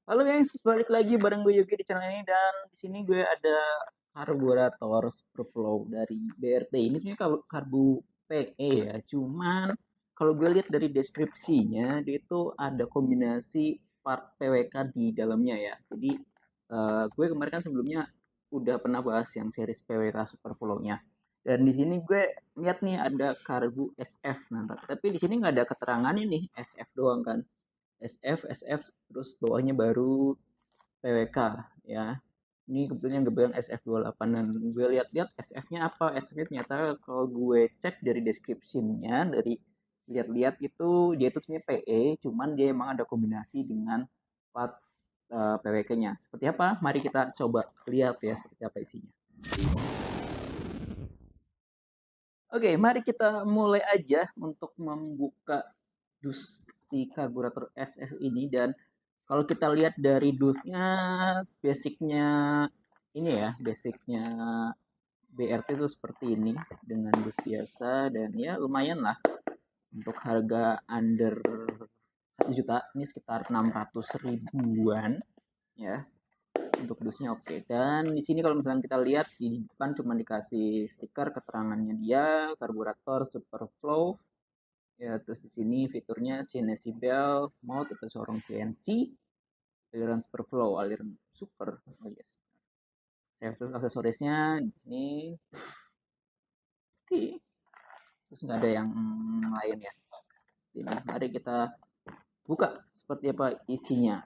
Halo guys, balik lagi bareng gue Yogi di channel ini dan di sini gue ada karburator Superflow dari BRT. Ini sebenarnya karbu PE ya, cuman kalau gue lihat dari deskripsinya dia itu ada kombinasi part PWK di dalamnya ya. Jadi gue kemarin kan sebelumnya udah pernah bahas yang series PWK Superflow-nya. Dan di sini gue lihat nih ada karbu SF. Nah, tapi di sini nggak ada keterangannya nih, SF doang kan. SF terus bawahnya baru PWK ya. Ini kebetulan yang gue bilang SF28 dan gue lihat-lihat SF-nya apa? SF-nya ternyata kalau gue cek dari description-nya, dari lihat-lihat itu dia itu sebenarnya PE, cuman dia emang ada kombinasi dengan plat PWK-nya. Seperti apa? Mari kita coba lihat ya seperti apa isinya. Oke, mari kita mulai aja untuk membuka dus si karburator SF ini. Dan kalau kita lihat dari dusnya, basicnya ini ya, basicnya BRT itu seperti ini dengan dus biasa dan ya lumayan lah untuk harga under 1 juta, ini sekitar 600 ribuan ya untuk dusnya. Oke, dan di sini kalau misalnya kita lihat di depan cuma dikasih stiker keterangannya dia karburator Superflow ya, terus di sini fiturnya CNC belt mode atau sorong CNC, aliran Superflow, aliran super. Oh yes, terus aksesorisnya di sini. Oke, terus nggak ada yang lain ya. Ini mari kita buka seperti apa isinya.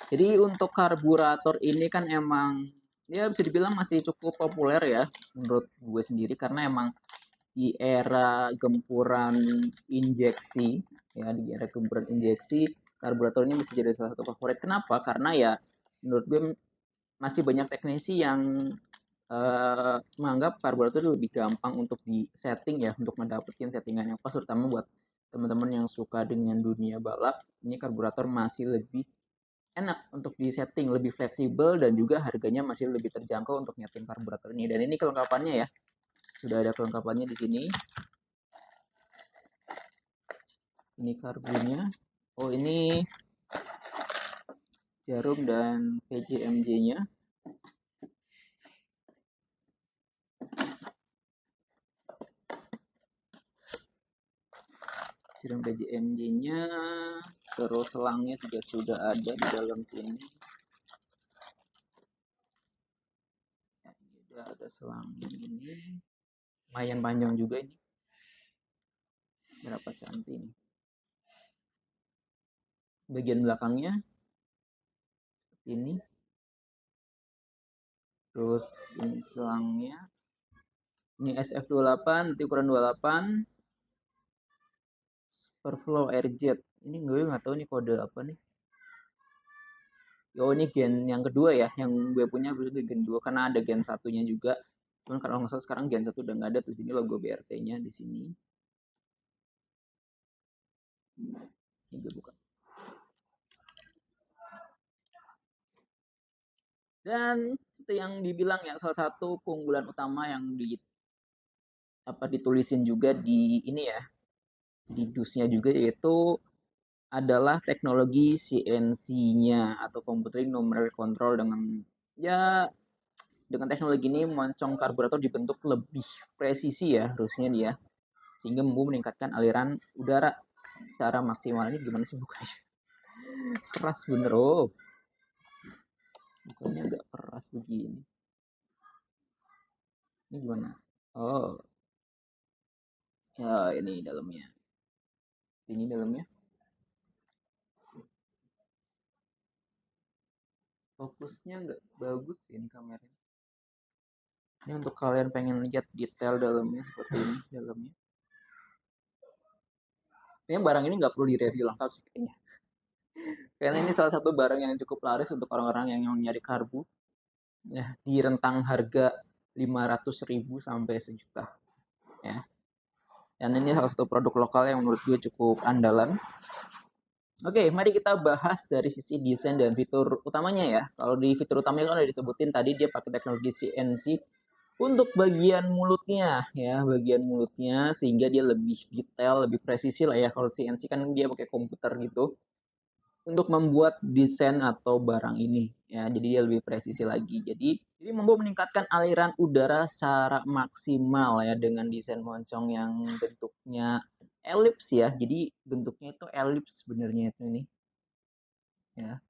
Jadi untuk karburator ini kan emang ya bisa dibilang masih cukup populer ya menurut gue sendiri, karena emang di era gempuran injeksi karburator ini bisa jadi salah satu favorit. Kenapa? Karena ya menurut gue masih banyak teknisi yang menganggap karburator itu lebih gampang untuk di setting ya, untuk mendapatkan settingan yang pas, terutama buat teman-teman yang suka dengan dunia balap. Ini karburator masih lebih enak untuk di setting, lebih fleksibel, dan juga harganya masih lebih terjangkau untuk nyeting karburator ini. Dan ini kelengkapannya ya, sudah ada kelengkapannya di sini. Ini karbunya. Oh, ini jarum dan PJMJ-nya. Jarum PJMJ-nya, terus selangnya juga sudah ada di dalam sini. Sudah ada selangnya ini. Lumayan panjang juga ini. Berapa senti ini? Bagian belakangnya ini. Terus ini selangnya. Ini SF28, nanti ukuran 28. Superflow Airjet. Ini gue nggak tahu nih kode apa nih. Oh, ini gen yang kedua ya, yang gue punya berarti gen 2 karena ada gen satunya juga. Cuman kalau nggak salah sekarang gen 1 udah nggak ada. Terus ini logo BRT-nya di sini. Ini gue buka. Dan itu yang dibilang ya salah satu keunggulan utama yang ditulisin juga di ini ya, di dusnya juga, yaitu adalah teknologi CNC-nya atau Computer Numeric Control. Dengan teknologi ini moncong karburator dibentuk lebih presisi ya harusnya dia, sehingga mampu meningkatkan aliran udara secara maksimal. Ini gimana sih bukanya? Keras bener, oh. Bukannya agak keras begini. Ini gimana? Oh, ya ini dalamnya. Ini dalamnya. Fokusnya nggak bagus ini kameranya. Ini untuk kalian pengen lihat detail dalamnya seperti ini dalamnya. Ini barang ini nggak perlu direview lengkap sih kayaknya. Karena ini salah satu barang yang cukup laris untuk orang-orang yang nyari karbu. Ya, di rentang harga 500.000 sampai 1 juta. Ya. Dan ini salah satu produk lokal yang menurut gue cukup andalan. Oke, mari kita bahas dari sisi desain dan fitur utamanya ya. Kalau di fitur utamanya kan udah disebutin tadi, dia pakai teknologi CNC Untuk bagian mulutnya ya, bagian mulutnya sehingga dia lebih detail, lebih presisi lah ya. Kalau CNC kan dia pakai komputer gitu untuk membuat desain atau barang ini ya. Jadi dia lebih presisi lagi. Jadi mampu meningkatkan aliran udara secara maksimal ya dengan desain moncong yang bentuknya elips ya. Jadi bentuknya itu elips sebenarnya itu ini ya.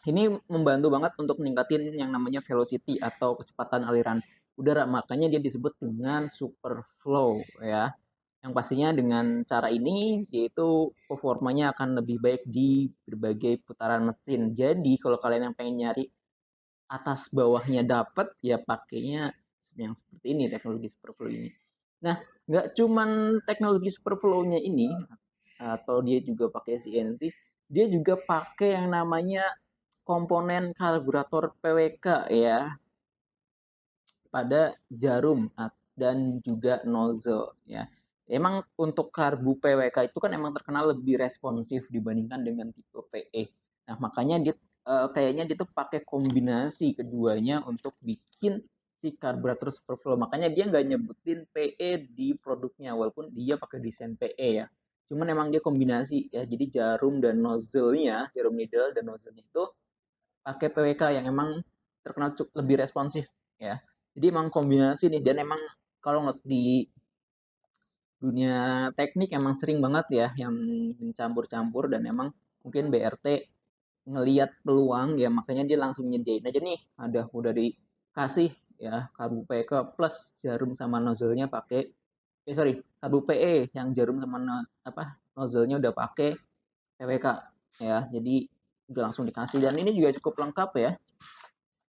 Ini membantu banget untuk meningkatin yang namanya velocity atau kecepatan aliran udara. Makanya dia disebut dengan super flow ya. Yang pastinya dengan cara ini yaitu performanya akan lebih baik di berbagai putaran mesin. Jadi kalau kalian yang pengen nyari atas bawahnya dapat ya pakainya yang seperti ini, teknologi superflow ini. Nah, nggak cuman teknologi superflow-nya ini atau dia juga pakai CNC, dia juga pakai yang namanya komponen karburator PWK ya pada jarum dan juga nozzle ya. Emang untuk karbu PWK itu kan emang terkenal lebih responsif dibandingkan dengan tipe PE. Nah, makanya dia kayaknya dia tuh pakai kombinasi keduanya untuk bikin si karburator superflow. Makanya dia nggak nyebutin PE di produknya walaupun dia pakai desain PE ya. Cuman emang dia kombinasi ya. Jadi jarum dan nozzle-nya, jarum needle dan nozzle-nya itu pakai PWK yang emang terkenal cukup lebih responsif ya. Jadi emang kombinasi nih dan emang kalau nggak di dunia teknik emang sering banget ya yang mencampur-campur dan emang mungkin BRT ngelihat peluang ya makanya dia langsung nyediain aja nih ada udah dikasih ya karbu PK plus jarum sama nozzle-nya pakai sorry karbu PE yang jarum sama apa nozzle-nya udah pakai PWK ya jadi udah langsung dikasih dan ini juga cukup lengkap ya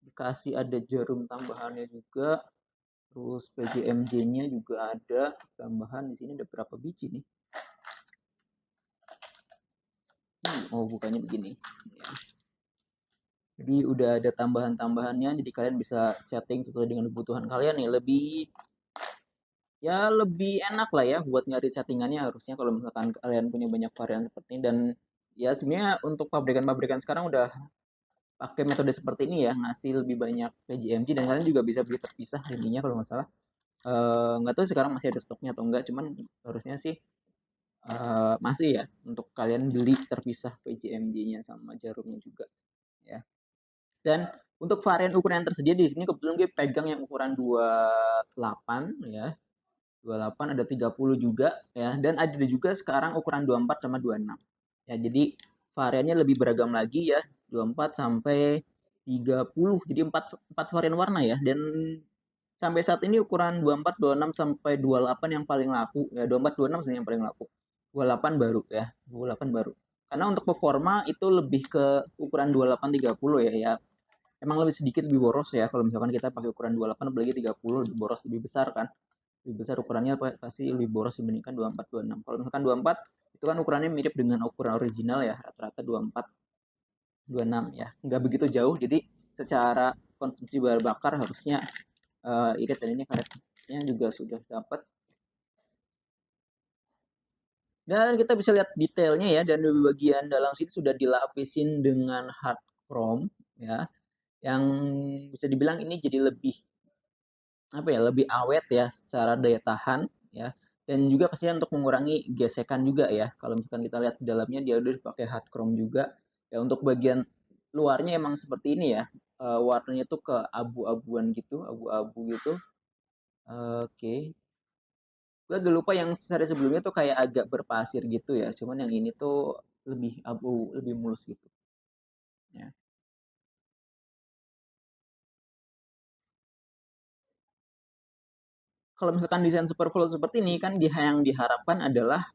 dikasih ada jarum tambahannya juga terus PJMJ-nya juga ada tambahan di sini ada berapa biji nih oh bukannya begini ya. Jadi udah ada tambahan-tambahannya jadi kalian bisa setting sesuai dengan kebutuhan kalian nih lebih ya lebih enak lah ya buat nyari settingannya harusnya kalau misalkan kalian punya banyak varian seperti ini dan ya sebenarnya untuk pabrikan-pabrikan sekarang udah pakai metode seperti ini ya ngasih lebih banyak PJMG dan kalian juga bisa beli terpisah intinya kalau nggak salah nggak tahu sekarang masih ada stoknya atau enggak cuman harusnya sih masih ya untuk kalian beli terpisah PJMG-nya sama jarumnya juga ya dan untuk varian ukuran yang tersedia di sini kebetulan gue pegang yang ukuran 28 ya 28 ada 30 juga ya dan ada juga sekarang ukuran 24 sama 26 ya jadi variannya lebih beragam lagi ya 24 sampai 30 jadi 4 varian warna ya dan sampai saat ini ukuran 24, 26 sampai 28 yang paling laku ya 24, 26 sebenarnya yang paling laku 28 baru ya 28 baru karena untuk performa itu lebih ke ukuran 28 30 ya ya emang lebih sedikit lebih boros ya kalau misalkan kita pakai ukuran 28 apalagi 30 lebih boros lebih besar kan lebih besar ukurannya pasti lebih boros dibandingkan 24 26 kalau misalkan 24 itu kan ukurannya mirip dengan ukuran original ya rata-rata 24 26 ya nggak begitu jauh jadi secara konsumsi bahan bakar harusnya irit dan ini karetnya juga sudah dapat dan kita bisa lihat detailnya ya dan di bagian dalam sini sudah dilapisin dengan hard chrome ya yang bisa dibilang ini jadi lebih apa ya lebih awet ya secara daya tahan ya dan juga pastinya untuk mengurangi gesekan juga ya kalau misalkan kita lihat di dalamnya dia udah pakai hard chrome juga ya untuk bagian luarnya emang seperti ini ya warnanya tuh ke abu-abuan gitu abu-abu gitu oke gue agak lupa yang seri sebelumnya tuh kayak agak berpasir gitu ya cuman yang ini tuh lebih abu lebih mulus gitu ya kalau misalkan desain superflow seperti ini kan yang diharapkan adalah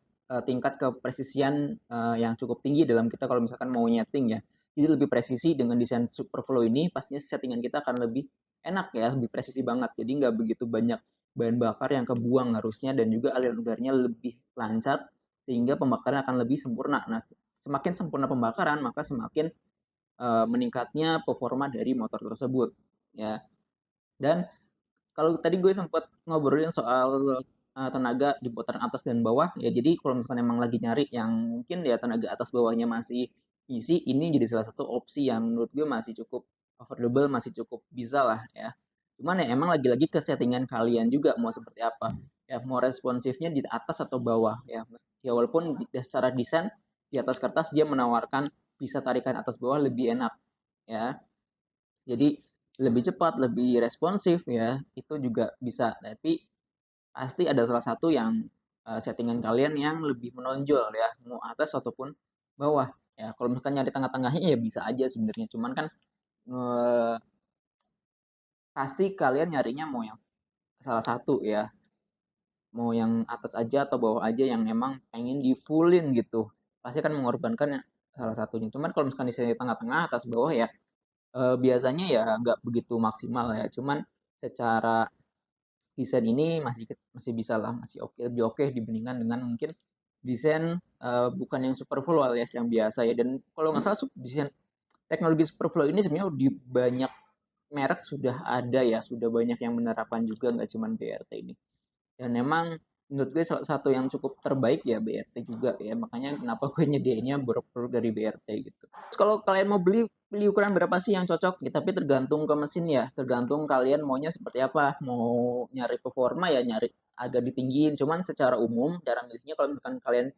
tingkat kepresisian yang cukup tinggi dalam kita kalau misalkan mau nyeting ya. Jadi lebih presisi dengan desain superflow ini pastinya settingan kita akan lebih enak ya, lebih presisi banget. Jadi nggak begitu banyak bahan bakar yang kebuang harusnya dan juga aliran udaranya lebih lancar sehingga pembakaran akan lebih sempurna. Nah, semakin sempurna pembakaran maka semakin meningkatnya performa dari motor tersebut ya. Dan kalau tadi gue sempat ngobrolin soal tenaga di putaran atas dan bawah ya jadi kalau misalkan emang lagi nyari yang mungkin ya tenaga atas bawahnya masih isi ini jadi salah satu opsi yang menurut gue masih cukup affordable masih cukup bisa lah ya Cuman ya emang lagi-lagi ke settingan kalian juga mau seperti apa. Ya mau responsifnya di atas atau bawah ya. Ya walaupun secara desain di atas kertas dia menawarkan bisa tarikan atas bawah lebih enak ya. Jadi lebih cepat, lebih responsif ya. Itu juga bisa. Tapi pasti ada salah satu yang settingan kalian yang lebih menonjol ya, mau atas ataupun bawah. Ya, kalau misalkan nyari tengah-tengahnya ya bisa aja sebenarnya. Cuman kan eh, pasti kalian nyarinya mau yang salah satu ya, mau yang atas aja atau bawah aja yang emang pengen di fullin gitu. Pasti kan mengorbankan salah satunya. Cuman kalau misalkan di sini tengah-tengah atas bawah ya biasanya ya nggak begitu maksimal ya. Cuman secara desain ini masih masih bisa lah, masih oke, lebih oke dibandingkan dengan mungkin desain bukan yang super full alias yang biasa ya. Dan kalau nggak salah desain teknologi Superflow ini sebenarnya di banyak merek sudah ada ya, sudah banyak yang menerapkan juga, nggak cuma BRT ini. Dan memang menurut gue salah satu yang cukup terbaik ya BRT juga ya, makanya kenapa gue nyediainnya produk dari BRT gitu. Terus kalau kalian mau beli, beli ukuran berapa sih yang cocok ya, tapi tergantung ke mesin ya, tergantung kalian maunya seperti apa. Mau nyari performa ya nyari agak ditinggiin, cuman secara umum cara milihnya kalau misalkan kalian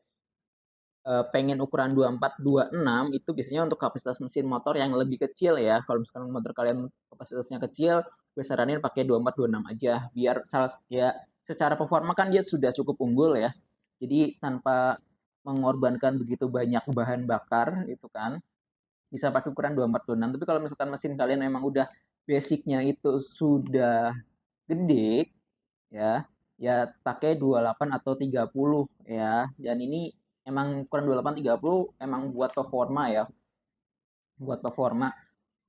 pengen ukuran 24-26 itu biasanya untuk kapasitas mesin motor yang lebih kecil ya. Kalau misalkan motor kalian kapasitasnya kecil, gue saranin pakai 24-26 aja biar salah ya secara performa kan dia sudah cukup unggul ya. Jadi tanpa mengorbankan begitu banyak bahan bakar itu kan bisa pakai ukuran 24-26. Tapi kalau misalkan mesin kalian memang udah basicnya itu sudah gede ya ya pakai 28 atau 30 ya. Dan ini emang ukuran 28 30 emang buat performa ya, buat performa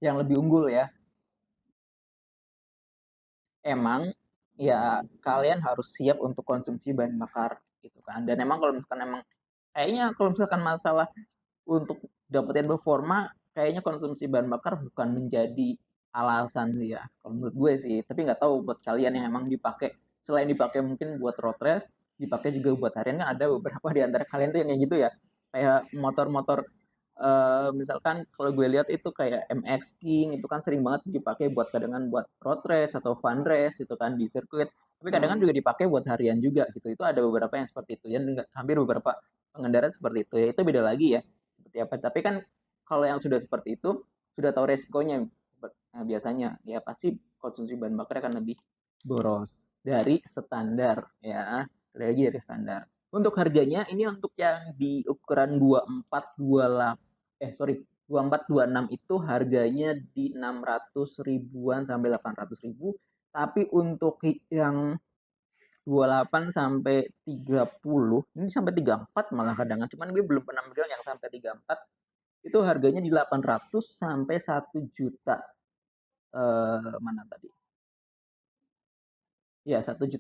yang lebih unggul ya. Emang ya kalian harus siap untuk konsumsi bahan bakar gitu kan. Dan emang kalau misalkan emang kayaknya kalau misalkan masalah untuk dapetin performa kayaknya konsumsi bahan bakar bukan menjadi alasan sih ya kalau menurut gue sih. Tapi nggak tahu buat kalian yang emang dipakai, selain dipakai mungkin buat road race dipakai juga buat harian, kan ada beberapa di antara kalian tuh yang kayak gitu ya, kayak motor-motor misalkan kalau gue lihat itu kayak MX King itu kan sering banget dipakai buat kadangan buat road race atau fun race itu kan di sirkuit, tapi kadang juga dipakai buat harian juga gitu. Itu ada beberapa yang seperti itu ya, hampir beberapa pengendara seperti itu ya. Itu beda lagi ya seperti apa, tapi kan kalau yang sudah seperti itu sudah tahu resikonya. Nah, biasanya ya pasti konsumsi bahan bakar akan lebih boros dari standar ya, lagi dari standar. Untuk harganya ini untuk yang di ukuran 24 28 sorry 24 26 itu harganya di 600 ribuan sampai 800 ribu. Tapi untuk yang 28 sampai 30 ini sampai 34 malah kadang, cuman gue belum pernah megang yang sampai 34. Itu harganya di 800 sampai 1 juta. Mana tadi ya, 1.100.000.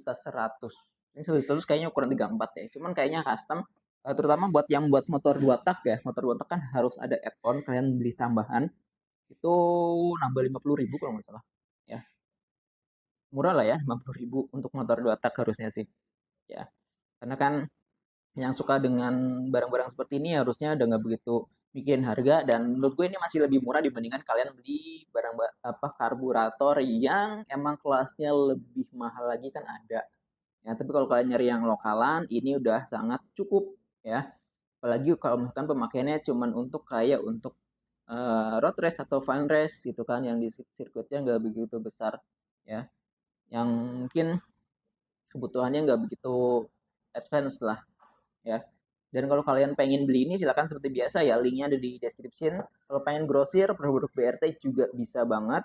Ini 1.100.000 kayaknya ukuran 34 ya, cuman kayaknya custom. Terutama buat yang buat motor 2 tak ya, motor 2 tak kan harus ada add-on, kalian beli tambahan itu nambah 50 ribu kalau nggak salah ya. Murah lah ya 50 ribu untuk motor 2 tak harusnya sih ya, karena kan yang suka dengan barang-barang seperti ini harusnya udah nggak begitu mikirin harga. Dan menurut gue ini masih lebih murah dibandingkan kalian beli barang apa karburator yang emang kelasnya lebih mahal lagi kan ada ya. Tapi kalau kalian nyari yang lokalan ini udah sangat cukup ya, apalagi kalau misalkan pemakaiannya cuman untuk kayak untuk road race atau fun race gitu kan, yang di sirkuitnya nggak begitu besar ya, yang mungkin kebutuhannya nggak begitu advance lah ya. Dan kalau kalian pengen beli ini silahkan seperti biasa ya, linknya ada di description. Kalau pengen grosir produk BRT juga bisa banget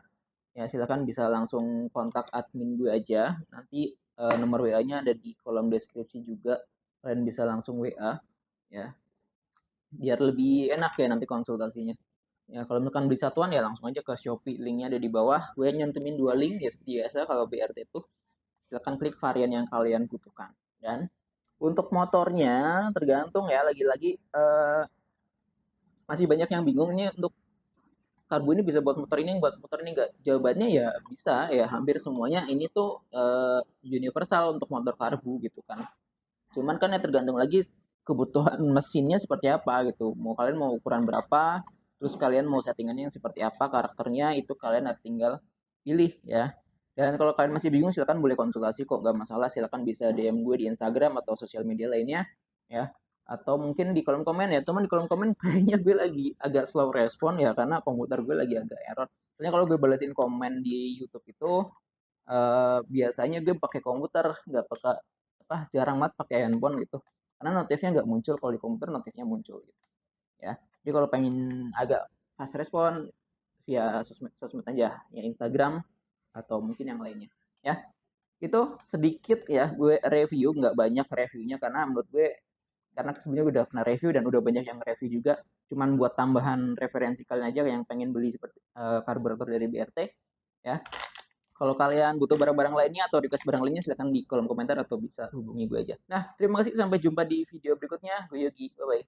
ya, silahkan bisa langsung kontak admin gue aja. Nanti nomor WA-nya ada di kolom deskripsi juga, kalian bisa langsung WA ya, biar lebih enak ya nanti konsultasinya ya. Kalau misalkan beli satuan ya langsung aja ke Shopee, linknya ada di bawah. Gue nyantumin 2 link ya seperti biasa. Kalau BRT itu silahkan klik varian yang kalian butuhkan. Dan untuk motornya tergantung ya, lagi-lagi masih banyak yang bingung nih untuk karbu ini bisa buat motor ini, buat motor ini enggak. Jawabannya ya bisa ya, hampir semuanya ini tuh universal untuk motor karbu gitu kan. Cuman kan ya tergantung lagi kebutuhan mesinnya seperti apa gitu. Mau kalian mau ukuran berapa, terus kalian mau settingannya yang seperti apa, karakternya itu kalian tinggal pilih ya. Dan kalau kalian masih bingung silakan boleh konsultasi kok, nggak masalah. Silakan bisa DM gue di Instagram atau sosial media lainnya ya. Atau mungkin di kolom komen ya. Teman di kolom komen kayaknya gue lagi agak slow respon ya karena komputer gue lagi agak error. Soalnya kalau gue balesin komen di YouTube itu biasanya gue pakai komputer, nggak pakai apa jarang banget pakai handphone gitu. Karena notifnya nggak muncul, kalau di komputer notifnya muncul gitu ya. Jadi kalau pengen agak fast respon via sosmed sosmed aja ya, Instagram atau mungkin yang lainnya ya. Itu sedikit ya gue review, nggak banyak reviewnya karena menurut gue, karena sebenarnya udah pernah review dan udah banyak yang review juga, cuman buat tambahan referensi kalian aja yang pengen beli seperti karburator dari BRT ya. Kalau kalian butuh barang-barang lainnya atau request barang lainnya silahkan di kolom komentar atau bisa hubungi gue aja. Nah, terima kasih, sampai jumpa di video berikutnya. Gue Yogi, bye bye.